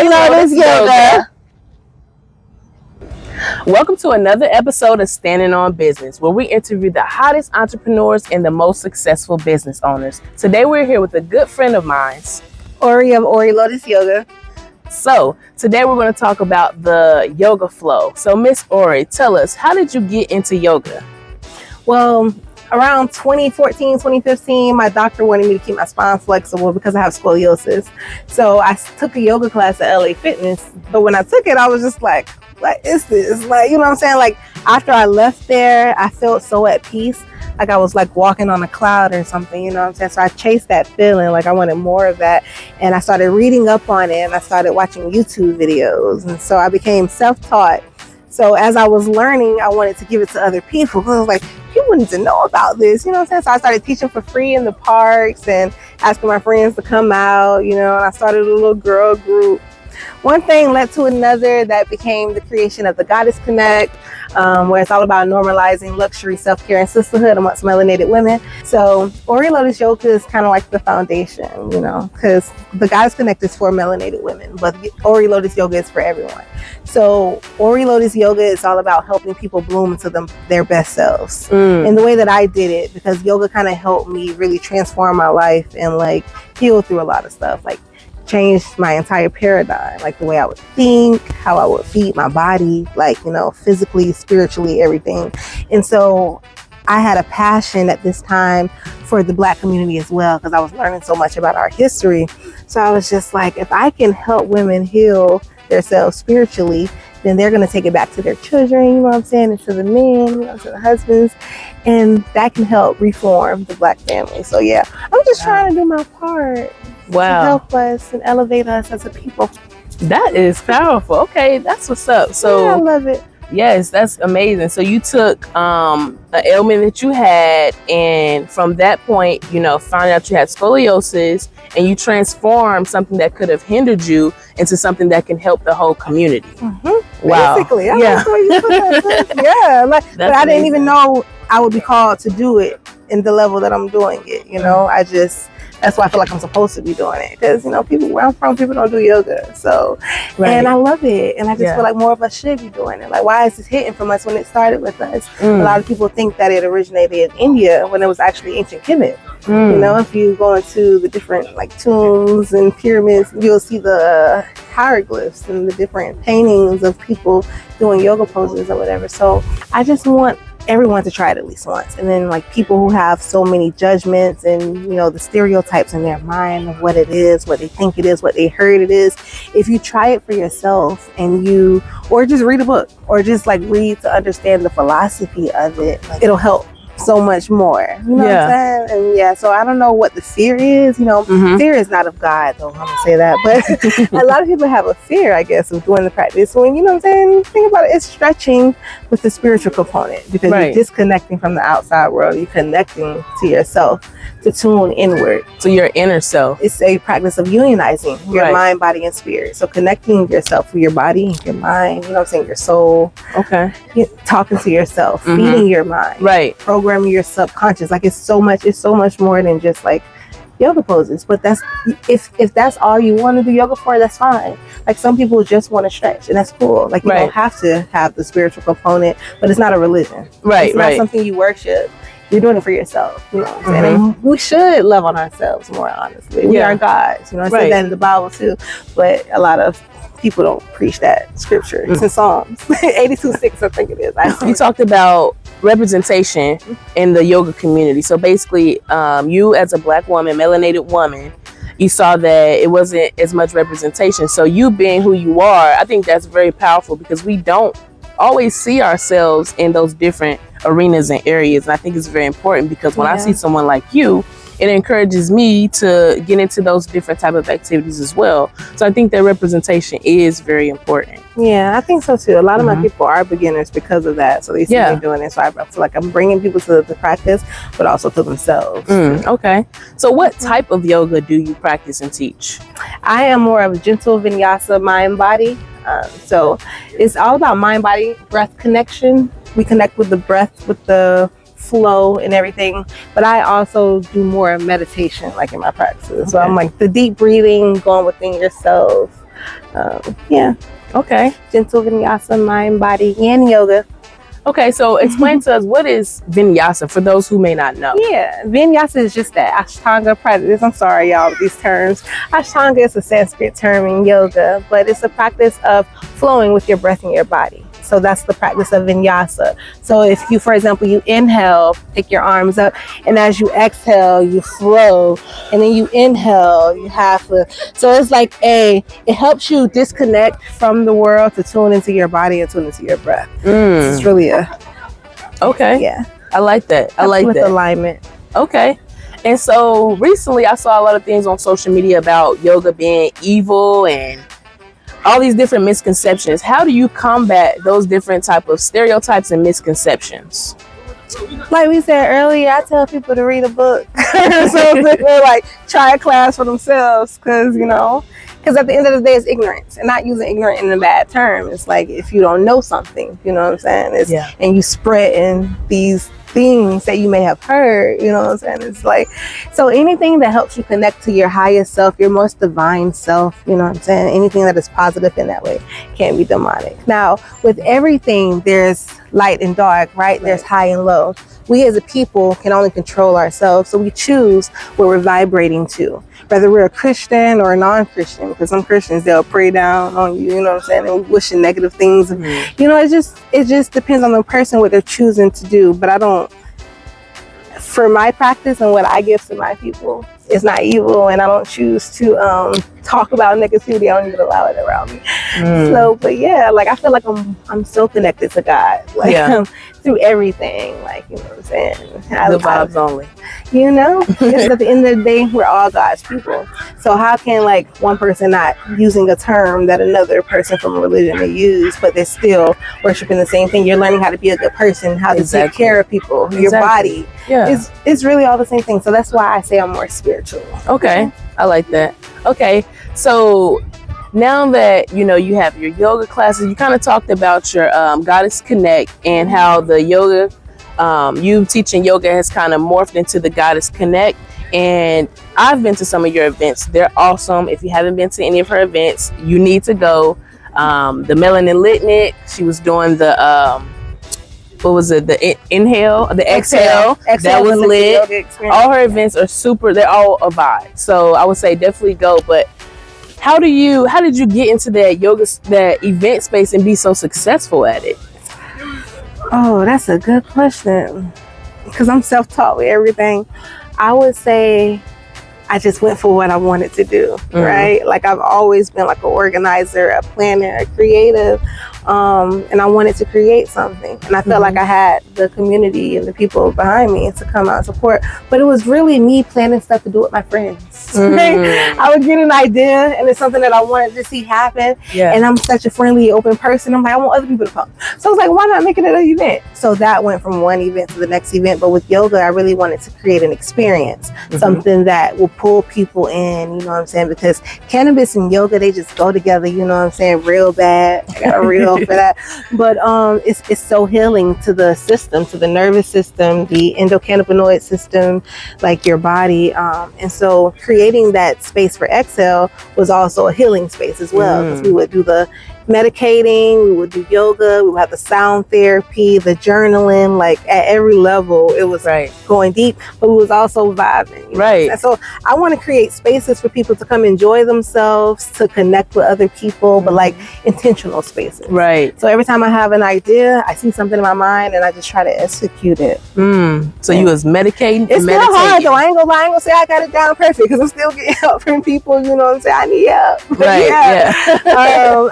Lotus Yoga. Welcome to another episode of Standin On Business, where we interview the hottest entrepreneurs and the most successful business owners. Today we're here with a good friend of mine, Ori of Lotus Yoga. So today we're going to talk about the yoga flow. So Miss Ori, tell us, how did you get into yoga? Well, around 2014, 2015, my doctor wanted me to keep my spine flexible because I have scoliosis. So I took a yoga class at LA Fitness. But when I took it, I was just like, what is this? Like, you know what I'm saying? Like, after I left there, I felt so at peace. Like I was like walking on a cloud or something, you know what I'm saying? So I chased that feeling, like I wanted more of that. And I started reading up on it, and I started watching YouTube videos. And so I became self-taught. So as I was learning, I wanted to give it to other people. I was like, people need to know about this, you know what I'm saying? So I started teaching for free in the parks and asking my friends to come out, you know, and I started a little girl group. One thing led to another that became the creation of the Goddess Connect, where it's all about normalizing luxury, self-care, and sisterhood amongst melanated women. So Ori Lotus Yoga is kind of like the foundation, you know, because the Goddess Connect is for melanated women, but Ori Lotus Yoga is for everyone. So Ori Lotus Yoga is all about helping people bloom into their best selves. And the way that I did it, because yoga kind of helped me really transform my life and like heal through a lot of stuff, like changed my entire paradigm, like the way I would think, how I would feed my body, like, you know, physically, spiritually, everything. And so I had a passion at this time for the Black community as well, because I was learning so much about our history. So I was just like, if I can help women heal themselves spiritually, then they're going to take it back to their children, you know what I'm saying, and to the men, you know, to the husbands, and that can help reform the Black family. So yeah, I'm just trying to do my part. Wow. To help us and elevate us as a people. That is powerful. Okay, that's what's up. So yeah, I love it. Yes, that's amazing. So you took an ailment that you had, and from that point, you know, found out you had scoliosis, and you transformed something that could have hindered you into something that can help the whole community. Wow. Basically, yeah. Yeah, like, but I didn't even know I would be called to do it in the level that I'm doing it. You know, that's why I feel like I'm supposed to be doing it, because, you know, people where I'm from, people don't do yoga. So, and I love it. And I just feel like more of us should be doing it. Like, why is this hitting from us when it started with us? A lot of people think that it originated in India when it was actually ancient Kemet. You know, if you go into the different like tombs and pyramids, you'll see the hieroglyphs and the different paintings of people doing yoga poses or whatever. So I just want everyone to try it at least once. And then like people who have so many judgments and, you know, the stereotypes in their mind of what it is, what they think it is, what they heard it is, if you try it for yourself and or just read a book or just like read to understand the philosophy of it, like, it'll help so much more, you know what I'm saying? And so I don't know what the fear is, you know. Fear is not of God, though, I'm gonna say that, but a lot of people have a fear, I guess, of doing the practice. When, you know what I'm saying, think about it, it's stretching with the spiritual component, because you're disconnecting from the outside world, you're connecting to yourself to tune inward, to your inner self. It's a practice of unionizing your mind, body, and spirit. So connecting yourself with your body, your mind, you know what I'm saying, your soul. Talking to yourself, feeding your mind, programming your subconscious. Like, it's so much more than just like yoga poses. But that's if that's all you want to do yoga for, that's fine. Like, some people just want to stretch, and that's cool. Like, you don't have to have the spiritual component, but it's not a religion. It's not something you worship. You're doing it for yourself, you know what I'm saying? And we should love on ourselves more, honestly. We are gods, you know, I said that in the Bible too, but a lot of people don't preach that scripture. It's in Psalms 82:6, I think it is. You talked about representation in the yoga community. So basically, you as a Black woman, melanated woman, you saw that it wasn't as much representation. So you being who you are, I think that's very powerful, because we don't always see ourselves in those different arenas and areas. And I think it's very important, because when I see someone like you, it encourages me to get into those different type of activities as well. So I think that representation is very important. Yeah, I think so too. A lot of my people are beginners because of that. So they see me doing it. So I feel like I'm bringing people to the practice, but also to themselves. Okay. So what type of yoga do you practice and teach? I am more of a gentle vinyasa, mind body. So it's all about mind body breath connection. We connect with the breath, with the flow and everything, but I also do more meditation, like in my practices. So I'm like the deep breathing, going within yourself, Yeah. Okay. Gentle vinyasa, mind, body, yin yoga. Okay, so explain to us, what is vinyasa for those who may not know? Yeah, vinyasa is just that Ashtanga practice. I'm sorry, y'all, with these terms. Ashtanga is a Sanskrit term in yoga, but it's a practice of flowing with your breath in your body. So that's the practice of vinyasa. So if you, for example, you inhale, pick your arms up, and as you exhale, you flow, and then you inhale, you halfway. So it's like it helps you disconnect from the world to tune into your body and tune into your breath. It's really okay. Yeah. I like that. I like with that. alignment. Okay. And so recently I saw a lot of things on social media about yoga being evil and all these different misconceptions. How do you combat those different type of stereotypes and misconceptions? Like we said earlier, I tell people to read a book. So they like try a class for themselves, because at the end of the day, it's ignorance, and not using ignorant in a bad term. It's like if you don't know something, you know what I'm saying? And you spread in these things that you may have heard, you know what I'm saying? It's like, so anything that helps you connect to your highest self, your most divine self, you know what I'm saying? Anything that is positive in that way can be demonic. Now, with everything, there's light and dark, right? There's high and low. We as a people can only control ourselves, so we choose where we're vibrating to, whether we're a Christian or a non-Christian, because some Christians, they'll pray down on you, you know what I'm saying, and wishing negative things. It just depends on the person, what they're choosing to do. But for my practice and what I give to my people, it's not evil, and I don't choose to talk about negativity. I don't even allow it around me. So, but yeah, like I feel like I'm so connected to God, like through everything, like, you know what I'm saying? The vibes only. Because at the end of the day, we're all God's people. So how can like one person not using a term that another person from a religion may use, but they're still worshiping the same thing? You're learning how to be a good person, how to take care of people, your body. It's really all the same thing. So that's why I say I'm more spiritual. Okay. I like that. Okay. So now that you have your yoga classes, you kind of talked about your Goddess Connect and how the yoga, you teaching yoga has kind of morphed into the Goddess Connect. And I've been to some of your events. They're awesome. If you haven't been to any of her events, you need to go. The Melanin Litnick, she was doing the what was it? The exhale. That was lit. All her events are super. They're all a vibe. So I would say definitely go. But how did you get into that event space and be so successful at it? Oh, that's a good question. Because I'm self-taught with everything. I would say I just went for what I wanted to do, right? Like I've always been like an organizer, a planner, a creative, and I wanted to create something. And I felt like I had the community and the people behind me to come out and support. But it was really me planning stuff to do with my friends. Right? I would get an idea, and it's something that I wanted to see happen. And I'm such a friendly, open person. I'm like, I want other people to come. So I was like, why not make it an event? So that went from one event to the next event. But with yoga, I really wanted to create an experience, something that will pull people in, you know what I'm saying? Because cannabis and yoga, they just go together, you know what I'm saying? Real bad. I got a reel for that. But it's so healing to the system, to the nervous system, the endocannabinoid system, like your body. And so creating that space for exhale was also a healing space as well. Because we would do the medicating, we would do yoga, we would have the sound therapy, the journaling, like at every level it was going deep, but we was also vibing. And so I want to create spaces for people to come enjoy themselves, to connect with other people, but like intentional spaces. So every time I have an idea, I see something in my mind and I just try to execute it. So you was medicating? It's still hard though. I ain't gonna say I got it down perfect, because I'm still getting help from people, you know what I'm saying? I need help.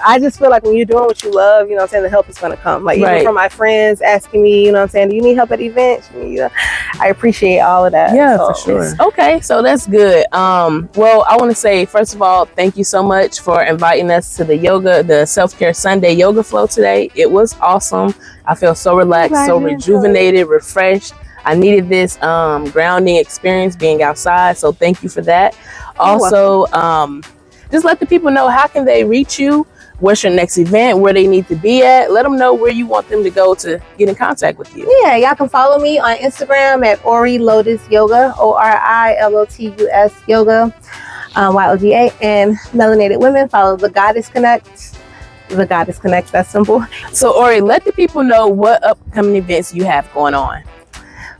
I just feel like when you're doing what you love, you know what I'm saying, the help is going to come. Like even from my friends asking me, you know what I'm saying, do you need help at events? I appreciate all of that. For sure. Okay, so that's good. Well, I want to say, first of all, thank you so much for inviting us to the Self-Care Sunday Yoga Flow today. It was awesome. I feel so relaxed, so rejuvenated, refreshed. I needed this grounding experience being outside, so thank you for that. Also, just let the people know, how can they reach you? What's your next event? Where they need to be at? Let them know where you want them to go to get in contact with you. Yeah, y'all can follow me on Instagram at Ori Lotus Yoga, ORILOTUS Yoga. YOGA. And Melanated Women, follow the Goddess Connect. The Goddess Connect, that's simple. So Ori, let the people know what upcoming events you have going on.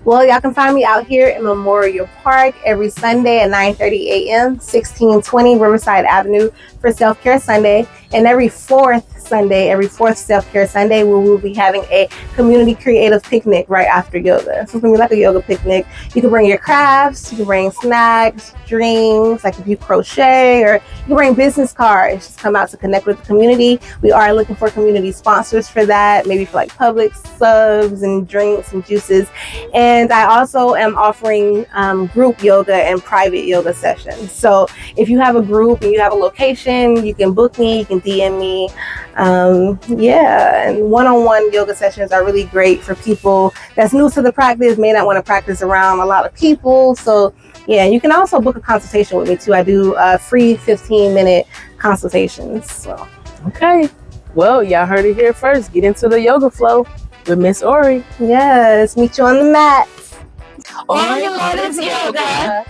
Well, y'all can find me out here in Memorial Park every Sunday at 9:30 a.m., 1620 Riverside Avenue for Self-Care Sunday. And every fourth Self-Care Sunday, we will be having a community creative picnic right after yoga. So it's going to be like a yoga picnic. You can bring your crafts, you can bring snacks, drinks, like if you crochet, or you can bring business cards. Just come out to connect with the community. We are looking for community sponsors for that, maybe for like public subs and drinks and juices. And I also am offering group yoga and private yoga sessions. So if you have a group and you have a location, you can book me, you can DM me. And one-on-one yoga sessions are really great for people that's new to the practice, may not want to practice around a lot of people. So yeah, you can also book a consultation with me too. I do free 15-minute consultations. So okay, well, y'all heard it here first. Get into the yoga flow with Miss Ori. Yes, meet you on the mat. Ori Lotus Yoga.